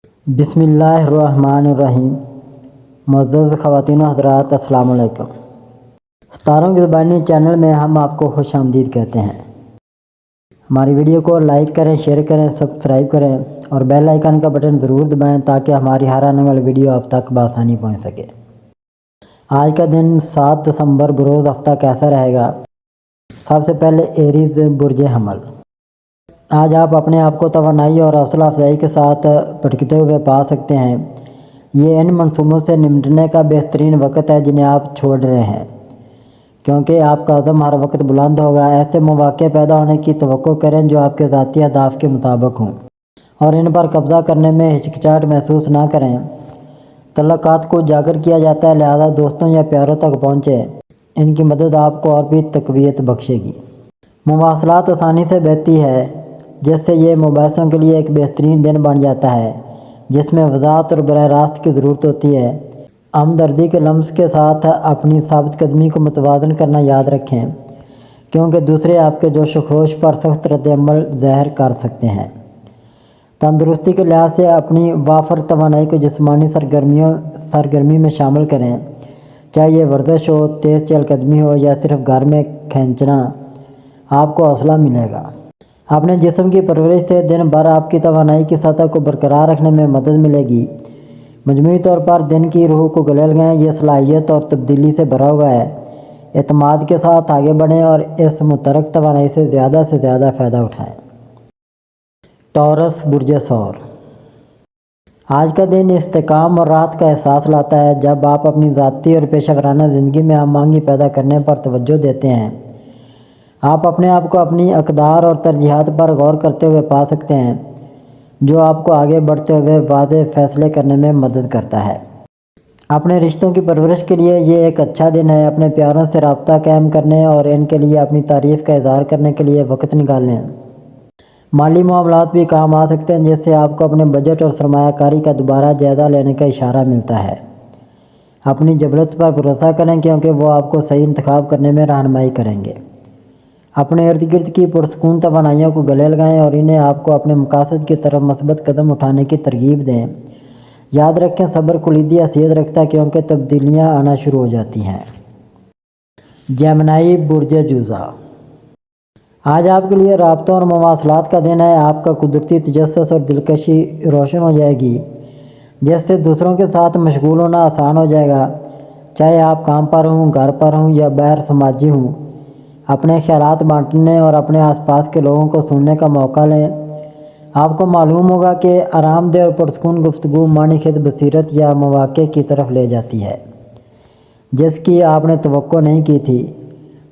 بسم اللہ الرحمن الرحیم۔ معزز خواتین و حضرات، السلام علیکم۔ ستاروں کی زبانی چینل میں ہم آپ کو خوش آمدید کہتے ہیں۔ ہماری ویڈیو کو لائک کریں، شیئر کریں، سبسکرائب کریں اور بیل آئیکن کا بٹن ضرور دبائیں تاکہ ہماری ہر آنے والی ویڈیو آپ تک بآسانی پہنچ سکے۔ آج کا دن 7 دسمبر بروز ہفتہ کیسا رہے گا؟ سب سے پہلے ایریز برج حمل۔ آج آپ اپنے آپ کو توانائی اور حوصلہ افزائی کے ساتھ بھٹکتے ہوئے پا سکتے ہیں۔ یہ ان منصوبوں سے نمٹنے کا بہترین وقت ہے جنہیں آپ چھوڑ رہے ہیں، کیونکہ آپ کا عزم ہر وقت بلند ہوگا۔ ایسے مواقع پیدا ہونے کی توقع کریں جو آپ کے ذاتی اہداف کے مطابق ہوں اور ان پر قبضہ کرنے میں ہچکچاہٹ محسوس نہ کریں۔ تعلقات کو اجاگر کیا جاتا ہے، لہذا دوستوں یا پیاروں تک پہنچیں۔ ان کی مدد آپ کو اور بھی تقویت بخشے گی۔ مواصلات آسانی سے بہتی ہے، جس سے یہ مباحثوں کے لیے ایک بہترین دن بن جاتا ہے جس میں وضاحت اور براہ راست کی ضرورت ہوتی ہے۔ ہمدردی کے لمس کے ساتھ اپنی ثابت قدمی کو متوازن کرنا یاد رکھیں، کیونکہ دوسرے آپ کے جوش و خروش پر سخت رد عمل ظاہر کر سکتے ہیں۔ تندرستی کے لحاظ سے اپنی وافر توانائی کو جسمانی سرگرمی میں شامل کریں، چاہے یہ ورزش ہو، تیز چہل قدمی ہو یا صرف گھر میں کھینچنا، آپ کو حوصلہ ملے گا۔ اپنے جسم کی پرورش سے دن بھر آپ کی توانائی کی سطح کو برقرار رکھنے میں مدد ملے گی۔ مجموعی طور پر دن کی روح کو گلے لگائیں، یہ صلاحیت اور تبدیلی سے بھرا ہوا ہے۔ اعتماد کے ساتھ آگے بڑھیں اور اس متحرک توانائی سے زیادہ فائدہ اٹھائیں۔ ٹورس برج ثور۔ آج کا دن استحکام اور راحت کا احساس لاتا ہے۔ جب آپ اپنی ذاتی اور پیشہ ورانہ زندگی میں ہم آہنگی پیدا کرنے پر توجہ دیتے ہیں، آپ اپنے آپ کو اپنی اقدار اور ترجیحات پر غور کرتے ہوئے پا سکتے ہیں، جو آپ کو آگے بڑھتے ہوئے واضح فیصلے کرنے میں مدد کرتا ہے۔ اپنے رشتوں کی پرورش کے لیے یہ ایک اچھا دن ہے۔ اپنے پیاروں سے رابطہ قائم کرنے اور ان کے لیے اپنی تعریف کا اظہار کرنے کے لیے وقت نکالیں۔ مالی معاملات بھی کام آ سکتے ہیں، جس سے آپ کو اپنے بجٹ اور سرمایہ کاری کا دوبارہ جائزہ لینے کا اشارہ ملتا ہے۔ اپنی جبلت پر بھروسہ کریں، کیونکہ وہ آپ کو صحیح انتخاب کرنے میں رہنمائی کریں گے۔ اپنے ارد گرد کی پرسکون توانائیوں کو گلے لگائیں اور انہیں آپ کو اپنے مقاصد کی طرف مثبت قدم اٹھانے کی ترغیب دیں۔ یاد رکھیں، صبر کلیدی حیثیت رکھتا ہے، کیونکہ تبدیلیاں آنا شروع ہو جاتی ہیں۔ جیمنائی برج جوزا۔ آج آپ کے لیے رابطوں اور مواصلات کا دن ہے۔ آپ کا قدرتی تجسس اور دلکشی روشن ہو جائے گی، جس سے دوسروں کے ساتھ مشغول ہونا آسان ہو جائے گا، چاہے آپ کام پر ہوں، گھر پر ہوں یا باہر سماجی ہوں۔ اپنے خیالات بانٹنے اور اپنے آس پاس کے لوگوں کو سننے کا موقع لیں۔ آپ کو معلوم ہوگا کہ آرام دہ اور پرسکون گفتگو معنی خیز بصیرت یا مواقع کی طرف لے جاتی ہے جس کی آپ نے توقع نہیں کی تھی۔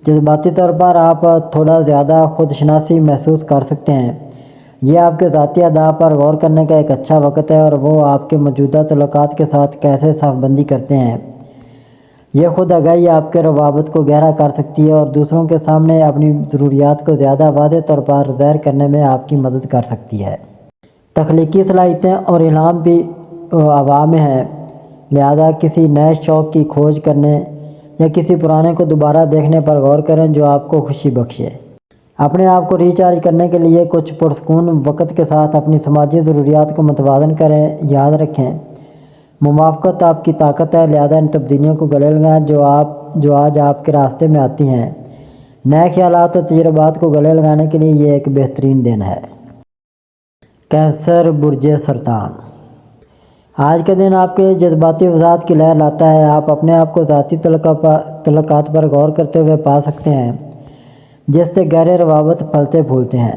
جذباتی طور پر آپ تھوڑا زیادہ خود شناسی محسوس کر سکتے ہیں۔ یہ آپ کے ذاتی اہداف پر غور کرنے کا ایک اچھا وقت ہے اور وہ آپ کے موجودہ تعلقات کے ساتھ کیسے صاف بندی کرتے ہیں۔ یہ خود آگاہی آپ کے روابط کو گہرا کر سکتی ہے اور دوسروں کے سامنے اپنی ضروریات کو زیادہ واضح طور پر ظاہر کرنے میں آپ کی مدد کر سکتی ہے۔ تخلیقی صلاحیتیں اور الہام بھی ہوا میں ہیں، لہذا کسی نئے شوق کی کھوج کرنے یا کسی پرانے کو دوبارہ دیکھنے پر غور کریں جو آپ کو خوشی بخشے۔ اپنے آپ کو ریچارج کرنے کے لیے کچھ پرسکون وقت کے ساتھ اپنی سماجی ضروریات کو متوازن کریں۔ یاد رکھیں، موافقت آپ کی طاقت ہے، لہذا ان تبدیلیوں کو گلے لگائیں جو آج آپ کے راستے میں آتی ہیں۔ نئے خیالات اور تجربات کو گلے لگانے کے لیے یہ ایک بہترین دن ہے۔ کینسر برج سرطان۔ آج کا دن آپ کے جذباتی وضاحت کی لہر لاتا ہے۔ آپ اپنے آپ کو ذاتی تعلقات پر غور کرتے ہوئے پا سکتے ہیں، جس سے گہرے روابط پھلتے پھولتے ہیں۔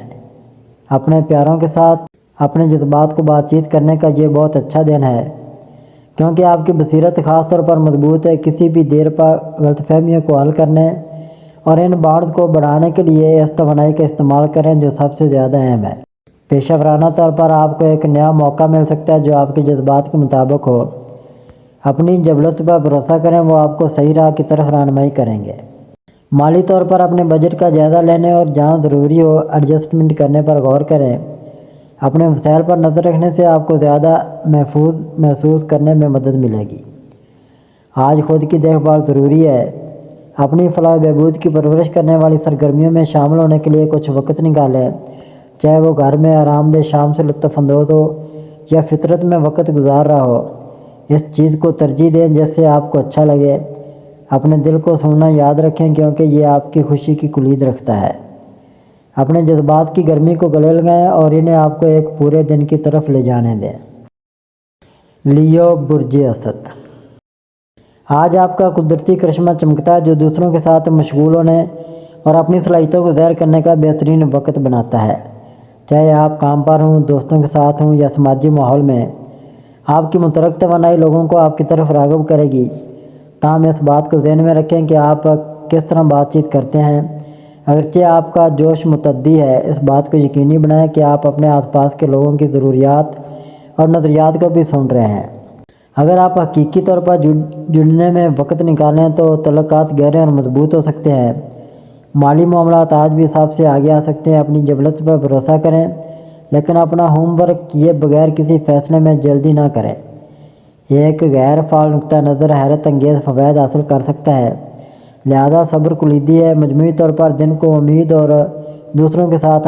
اپنے پیاروں کے ساتھ اپنے جذبات کو بات چیت کرنے کا یہ بہت اچھا دن ہے، کیونکہ آپ کی بصیرت خاص طور پر مضبوط ہے۔ کسی بھی دیر پا غلط فہمیوں کو حل کرنے اور ان بانڈز کو بڑھانے کے لیے اس توانائی کا استعمال کریں جو سب سے زیادہ اہم ہے۔ پیشہ ورانہ طور پر آپ کو ایک نیا موقع مل سکتا ہے جو آپ کے جذبات کے مطابق ہو۔ اپنی جبلت پر بھروسہ کریں، وہ آپ کو صحیح راہ کی طرف رہنمائی کریں گے۔ مالی طور پر اپنے بجٹ کا جائزہ لینے اور جہاں ضروری ہو ایڈجسٹمنٹ کرنے پر غور کریں۔ اپنے وسائل پر نظر رکھنے سے آپ کو زیادہ محفوظ محسوس کرنے میں مدد ملے گی۔ آج خود کی دیکھ بھال ضروری ہے۔ اپنی فلاح و بہبود کی پرورش کرنے والی سرگرمیوں میں شامل ہونے کے لیے کچھ وقت نکالیں، چاہے وہ گھر میں آرام دہ شام سے لطف اندوز ہو یا فطرت میں وقت گزار رہا ہو، اس چیز کو ترجیح دیں جس سے آپ کو اچھا لگے۔ اپنے دل کو سننا یاد رکھیں کیونکہ یہ آپ کی خوشی کی کلید رکھتا ہے۔ اپنے جذبات کی گرمی کو گلے لگائیں اور انہیں آپ کو ایک پورے دن کی طرف لے جانے دیں۔ لیو برج اسد، آج آپ کا قدرتی کرشمہ چمکتا ہے جو دوسروں کے ساتھ مشغول ہونے اور اپنی صلاحیتوں کو ظاہر کرنے کا بہترین وقت بناتا ہے۔ چاہے آپ کام پر ہوں، دوستوں کے ساتھ ہوں یا سماجی ماحول میں، آپ کی متحرک توانائی لوگوں کو آپ کی طرف راغب کرے گی۔ تاہم اس بات کو ذہن میں رکھیں کہ آپ کس طرح بات چیت کرتے ہیں۔ اگرچہ آپ کا جوش متعدی ہے، اس بات کو یقینی بنائیں کہ آپ اپنے آس پاس کے لوگوں کی ضروریات اور نظریات کو بھی سن رہے ہیں۔ اگر آپ حقیقی طور پر جڑنے میں وقت نکالیں تو تعلقات گہرے اور مضبوط ہو سکتے ہیں۔ مالی معاملات آج بھی حساب سے آگے آ سکتے ہیں۔ اپنی جبلت پر بھروسہ کریں، لیکن اپنا ہوم ورک کیے بغیر کسی فیصلے میں جلدی نہ کریں۔ ایک غیر فعال نقطہ نظر حیرت انگیز فوائد حاصل کر سکتا ہے، لہذا صبر کلیدی ہے۔ مجموعی طور پر دن کو امید اور دوسروں کے ساتھ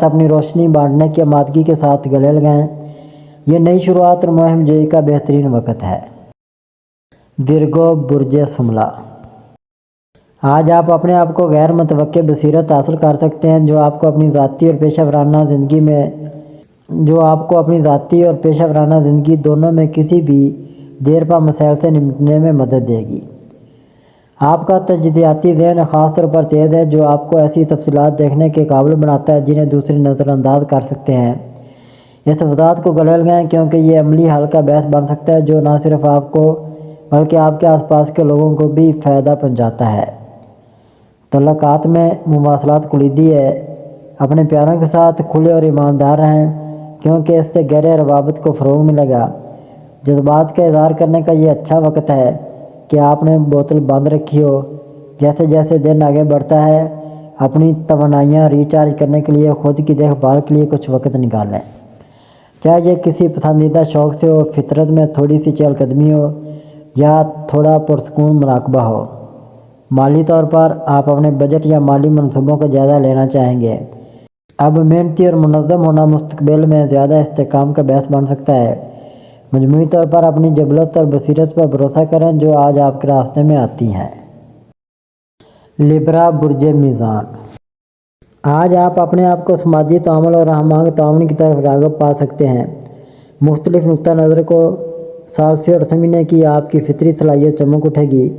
اپنی روشنی بانٹنے کی آمادگی کے ساتھ گلے لگائیں۔ یہ نئی شروعات اور مہم جوئی کا بہترین وقت ہے۔ ورگو برج شملہ، آج آپ اپنے آپ کو غیر متوقع بصیرت حاصل کر سکتے ہیں جو آپ کو اپنی ذاتی اور پیشہ ورانہ زندگی دونوں میں کسی بھی دیر پا مسائل سے نمٹنے میں مدد دے گی۔ آپ کا تجزیاتی ذہن خاص طور پر تیز ہے جو آپ کو ایسی تفصیلات دیکھنے کے قابل بناتا ہے جنہیں دوسرے نظر انداز کر سکتے ہیں۔ اس وضاحت کو گلے لگائیں کیونکہ یہ عملی حل کا باعث بن سکتا ہے جو نہ صرف آپ کو بلکہ آپ کے آس پاس کے لوگوں کو بھی فائدہ پہنچاتا ہے۔ تعلقات میں مواصلات کلیدی ہے۔ اپنے پیاروں کے ساتھ کھلے اور ایماندار رہیں کیونکہ اس سے گہرے روابط کو فروغ ملے گا۔ جذبات کا اظہار کرنے کا یہ اچھا وقت ہے کہ آپ نے بوتل بند رکھی ہو۔ جیسے جیسے دن آگے بڑھتا ہے، اپنی توانائیاں ریچارج کرنے کے لیے خود کی دیکھ بھال کے لیے کچھ وقت نکالیں۔ چاہے یہ کسی پسندیدہ شوق سے ہو، فطرت میں تھوڑی سی چہل قدمی ہو یا تھوڑا پرسکون مراقبہ ہو۔ مالی طور پر آپ اپنے بجٹ یا مالی منصوبوں کا جائزہ لینا چاہیں گے۔ اب محنتی اور منظم ہونا مستقبل میں زیادہ استحکام کا باعث بن سکتا ہے۔ مجموعی طور پر اپنی جبلت اور بصیرت پر بھروسہ کریں جو آج آپ کے راستے میں آتی ہیں۔ لیبرا برج میزان، آج آپ اپنے آپ کو سماجی تعامل اور ہم آہنگ تعاون کی طرف راغب پا سکتے ہیں۔ مختلف نقطہ نظر کو ثالثی اور سمجھنے کی آپ کی فطری صلاحیت چمک اٹھے گی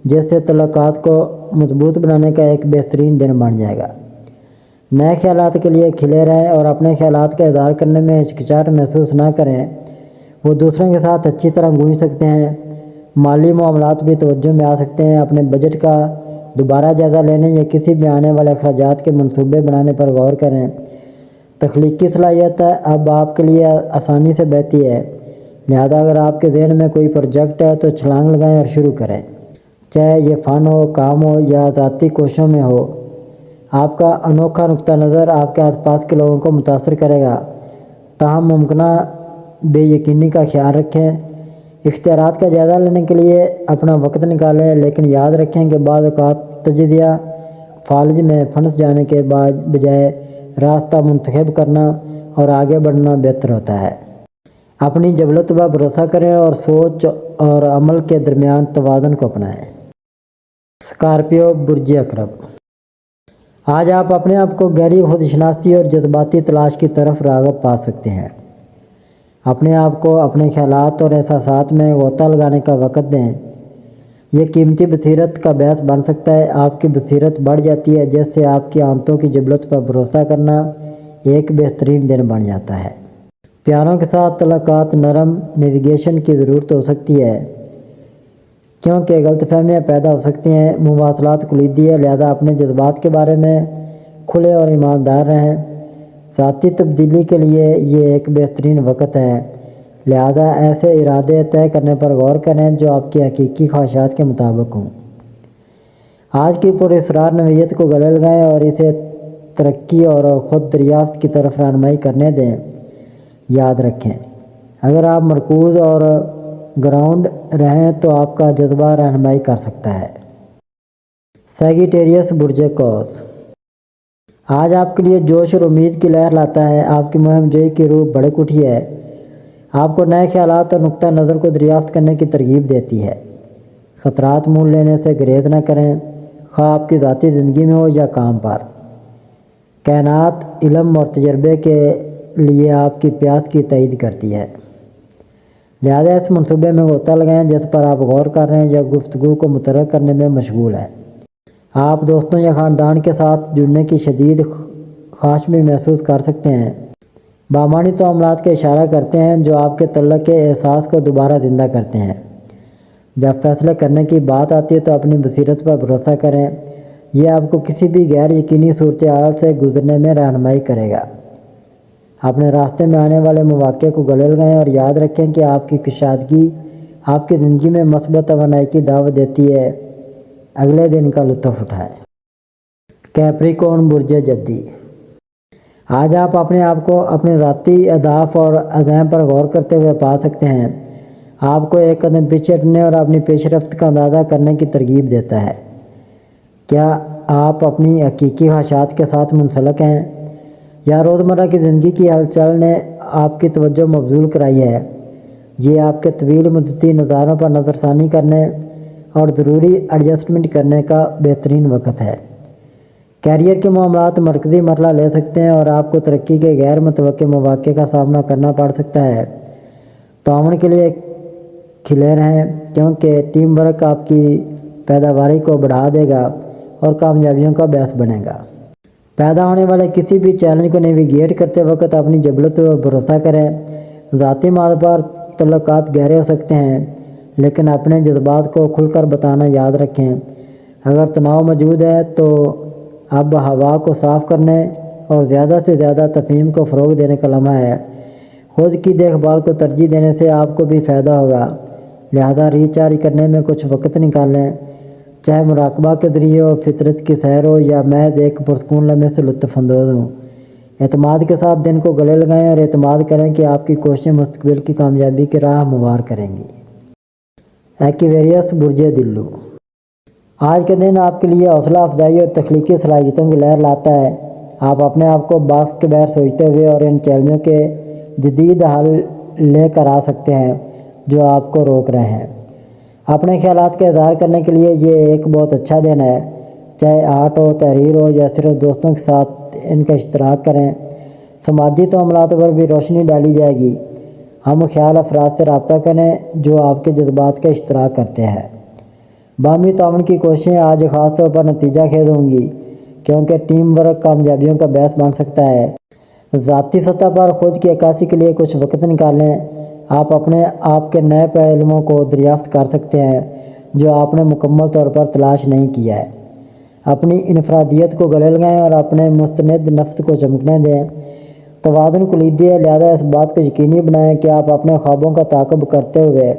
جس سے تعلقات کو مضبوط بنانے کا ایک بہترین دن بن جائے گا۔ نئے خیالات کے لیے کھلے رہیں اور اپنے خیالات کا اظہار کرنے میں ہچکچاہٹ محسوس نہ کریں، وہ دوسروں کے ساتھ اچھی طرح گونج سکتے ہیں۔ مالی معاملات بھی توجہ میں آ سکتے ہیں۔ اپنے بجٹ کا دوبارہ جائزہ لینے یا کسی بھی آنے والے اخراجات کے منصوبے بنانے پر غور کریں۔ تخلیقی صلاحیت اب آپ کے لیے آسانی سے بہتی ہے، لہذا اگر آپ کے ذہن میں کوئی پروجیکٹ ہے تو چھلانگ لگائیں اور شروع کریں۔ چاہے یہ فن ہو، کام ہو یا ذاتی کوششوں میں ہو، آپ کا انوکھا نقطہ نظر آپ کے آس پاس کے لوگوں کو متاثر کرے گا۔ تاہم ممکنہ بے یقینی کا خیال رکھیں۔ اختیارات کا جائزہ لینے کے لیے اپنا وقت نکالیں، لیکن یاد رکھیں کہ بعض اوقات تجزیہ فالج میں پھنس جانے کے بجائے راستہ منتخب کرنا اور آگے بڑھنا بہتر ہوتا ہے۔ اپنی جبلت پر بھروسہ کریں اور سوچ اور عمل کے درمیان توازن کو اپنائیں۔ اسکارپیو برج عقرب، آج آپ اپنے آپ کو گہری خود شناسی اور جذباتی تلاش کی طرف راغب پا سکتے ہیں۔ اپنے آپ کو اپنے خیالات اور احساسات میں غوطہ لگانے کا وقت دیں۔ یہ قیمتی بصیرت کا باعث بن سکتا ہے۔ آپ کی بصیرت بڑھ جاتی ہے جس سے آپ کی عادتوں کی جبلت پر بھروسہ کرنا ایک بہترین دن بن جاتا ہے۔ پیاروں کے ساتھ تعلقات نرم نیویگیشن کی ضرورت ہو سکتی ہے کیونکہ غلط فہمیاں پیدا ہو سکتی ہیں۔ مواصلات کلیدی ہے، لہذا اپنے جذبات کے بارے میں کھلے اور ایماندار رہیں۔ ذاتی تبدیلی کے لیے یہ ایک بہترین وقت ہے، لہذا ایسے ارادے طے کرنے پر غور کریں جو آپ کی حقیقی خواہشات کے مطابق ہوں۔ آج کی پراسرار نوعیت کو گلے لگائیں اور اسے ترقی اور خود دریافت کی طرف رہنمائی کرنے دیں۔ یاد رکھیں، اگر آپ مرکوز اور گراؤنڈ رہیں تو آپ کا جذبہ رہنمائی کر سکتا ہے۔ سیگیٹیریس برج قوس، آج آپ کے لیے جوش اور امید کی لہر لاتا ہے۔ آپ کی مہم جوئی کی روح بھڑک اٹھی ہے، آپ کو نئے خیالات اور نقطہ نظر کو دریافت کرنے کی ترغیب دیتی ہے۔ خطرات مول لینے سے گریز نہ کریں، خواہ آپ کی ذاتی زندگی میں ہو یا کام پر۔ کائنات علم اور تجربے کے لیے آپ کی پیاس کی تائید کرتی ہے، لہذا اس منصوبے میں غوطہ لگائیں جس پر آپ غور کر رہے ہیں یا گفتگو کو متحرک کرنے میں مشغول ہیں۔ آپ دوستوں یا خاندان کے ساتھ جڑنے کی شدید خواہش بھی محسوس کر سکتے ہیں۔ بامعنی معاملات کا اشارہ کرتے ہیں جو آپ کے تعلق کے احساس کو دوبارہ زندہ کرتے ہیں۔ جب فیصلے کرنے کی بات آتی ہے تو اپنی بصیرت پر بھروسہ کریں، یہ آپ کو کسی بھی غیر یقینی صورتحال سے گزرنے میں رہنمائی کرے گا۔ اپنے راستے میں آنے والے مواقع کو گلے لگائیں اور یاد رکھیں کہ آپ کی کشادگی آپ کی زندگی میں مثبت توانائی کی دعوت دیتی ہے۔ اگلے دن کا لطف اٹھائیں۔ کیپریکون برج جدی، آج آپ اپنے آپ کو اپنے ذاتی اہداف اور عزائم پر غور کرتے ہوئے پا سکتے ہیں۔ آپ کو ایک قدم پیچھے ہٹنے اور اپنی پیش رفت کا اندازہ کرنے کی ترغیب دیتا ہے۔ کیا آپ اپنی حقیقی خواہشات کے ساتھ منسلک ہیں یا روزمرہ کی زندگی کی ہلچل نے آپ کی توجہ مبذول کرائی ہے؟ یہ آپ کے طویل مدتی نظاروں پر نظر ثانی کرنے اور ضروری ایڈجسٹمنٹ کرنے کا بہترین وقت ہے۔ کیریئر کے معاملات مرکزی مرحلہ لے سکتے ہیں اور آپ کو ترقی کے غیر متوقع مواقع کا سامنا کرنا پڑ سکتا ہے۔ تعاون کے لیے کھلے رہیں کیونکہ ٹیم ورک آپ کی پیداواری کو بڑھا دے گا اور کامیابیوں کا باعث بنے گا۔ پیدا ہونے والے کسی بھی چیلنج کو نیویگیٹ کرتے وقت اپنی جبلت پر بھروسہ کریں۔ ذاتی ماد پر تعلقات گہرے ہو سکتے ہیں لیکن اپنے جذبات کو کھل کر بتانا یاد رکھیں۔ اگر تناؤ موجود ہے تو اب ہوا کو صاف کرنے اور زیادہ سے زیادہ تفہیم کو فروغ دینے کا لمحہ ہے۔ خود کی دیکھ بھال کو ترجیح دینے سے آپ کو بھی فائدہ ہوگا، لہذا ریچارج کرنے میں کچھ وقت نکالیں، چاہے مراقبہ کے ذریعے ہو، فطرت کی سیر ہو یا محض ایک پرسکون لمحے سے لطف اندوز ہوں۔ اعتماد کے ساتھ دن کو گلے لگائیں اور اعتماد کریں کہ آپ کی کوششیں مستقبل کی کامیابی کی راہ ہموار کریں گی۔ ایکویریس برج دلو، آج کا دن آپ کے لیے حوصلہ افزائی اور تخلیقی صلاحیتوں کی لہر لاتا ہے۔ آپ اپنے آپ کو باکس کے باہر سوچتے ہوئے اور ان چیلنجوں کے جدید حل لے کر آ سکتے ہیں جو آپ کو روک رہے ہیں۔ اپنے خیالات کا اظہار کرنے کے لیے یہ ایک بہت اچھا دن ہے، چاہے آرٹ ہو، تحریر ہو یا صرف دوستوں کے ساتھ ان کا اشتراک کریں۔ سماجی معاملات پر بھی روشنی ڈالی جائے گی۔ ہم خیال افراد سے رابطہ کریں جو آپ کے جذبات کا اشتراک کرتے ہیں۔ باہمی تعاون کی کوششیں آج خاص طور پر نتیجہ خیز ہوں گی کیونکہ ٹیم ورک کامیابیوں کا باعث بن سکتا ہے۔ ذاتی سطح پر خود کی عکاسی کے لیے کچھ وقت نکالیں۔ آپ اپنے آپ کے نئے پہلوؤں کو دریافت کر سکتے ہیں جو آپ نے مکمل طور پر تلاش نہیں کیا ہے۔ اپنی انفرادیت کو گلے لگائیں اور اپنے مستند نفس کو چمکنے دیں۔ توازن کلیدی ہے، لہذا اس بات کو یقینی بنائیں کہ آپ اپنے خوابوں کا تعاقب کرتے ہوئے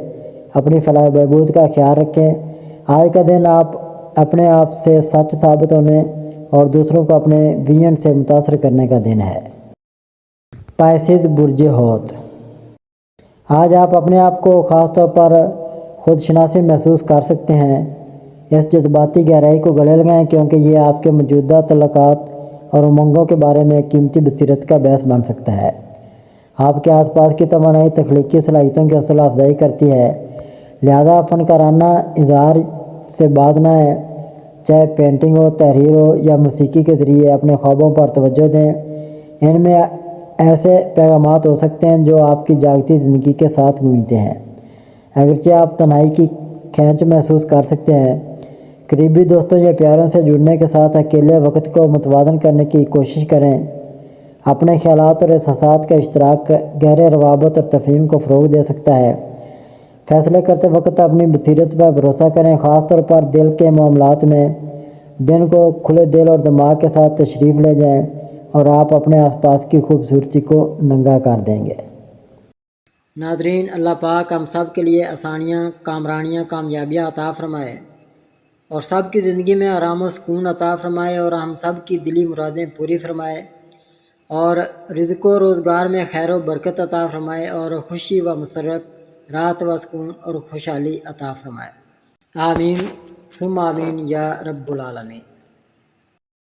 اپنی فلاح و بہبود کا خیال رکھیں۔ آج کا دن آپ اپنے آپ سے سچ ثابت ہونے اور دوسروں کو اپنے ویژن سے متاثر کرنے کا دن ہے۔ پائسیز برج ہوت، آج آپ اپنے آپ کو خاص طور پر خود شناسی محسوس کر سکتے ہیں۔ اس جذباتی گہرائی کو گلے لگائیں کیونکہ یہ آپ کے موجودہ تعلقات اور امنگوں کے بارے میں قیمتی بصیرت کا باعث بن سکتا ہے۔ آپ کے آس پاس کی توانائی تخلیقی صلاحیتوں کی حوصلہ افزائی کرتی ہے، لہذا فنکارانہ اظہار سے باز نہ آئیں، چاہے پینٹنگ ہو، تحریر ہو یا موسیقی کے ذریعے اپنے خوابوں پر توجہ دیں۔ ان میں ایسے پیغامات ہو سکتے ہیں جو آپ کی جاگتی زندگی کے ساتھ گونجتے ہیں، اگرچہ آپ تنہائی کی کھینچ محسوس کر سکتے ہیں۔ قریبی دوستوں یا پیاروں سے جڑنے کے ساتھ اکیلے وقت کو متوازن کرنے کی کوشش کریں۔ اپنے خیالات اور احساسات کا اشتراک گہرے روابط اور تفہیم کو فروغ دے سکتا ہے۔ فیصلے کرتے وقت اپنی بصیرت پر بھروسہ کریں، خاص طور پر دل کے معاملات میں۔ دن کو کھلے دل اور دماغ کے ساتھ تشریف لے جائیں اور آپ اپنے آس پاس کی خوبصورتی کو ننگا کر دیں گے۔ ناظرین، اللہ پاک ہم سب کے لیے آسانیاں، کامرانیاں، کامیابیاں عطا فرمائے اور سب کی زندگی میں آرام و سکون عطا فرمائے اور ہم سب کی دلی مرادیں پوری فرمائے اور رزق و روزگار میں خیر و برکت عطا فرمائے اور خوشی و مسرت، راحت و سکون اور خوشحالی عطا فرمائے۔ آمین ثم آمین یا رب العالمین۔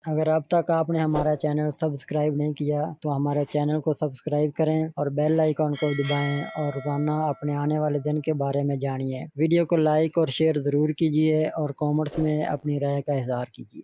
اگر اب تک آپ نے ہمارا چینل سبسکرائب نہیں کیا تو ہمارے چینل کو سبسکرائب کریں اور بیل آئیکن کو دبائیں اور روزانہ اپنے آنے والے دن کے بارے میں جانیے۔ ویڈیو کو لائک اور شیئر ضرور کیجیے اور کامنٹس میں اپنی رائے کا اظہار کیجیے۔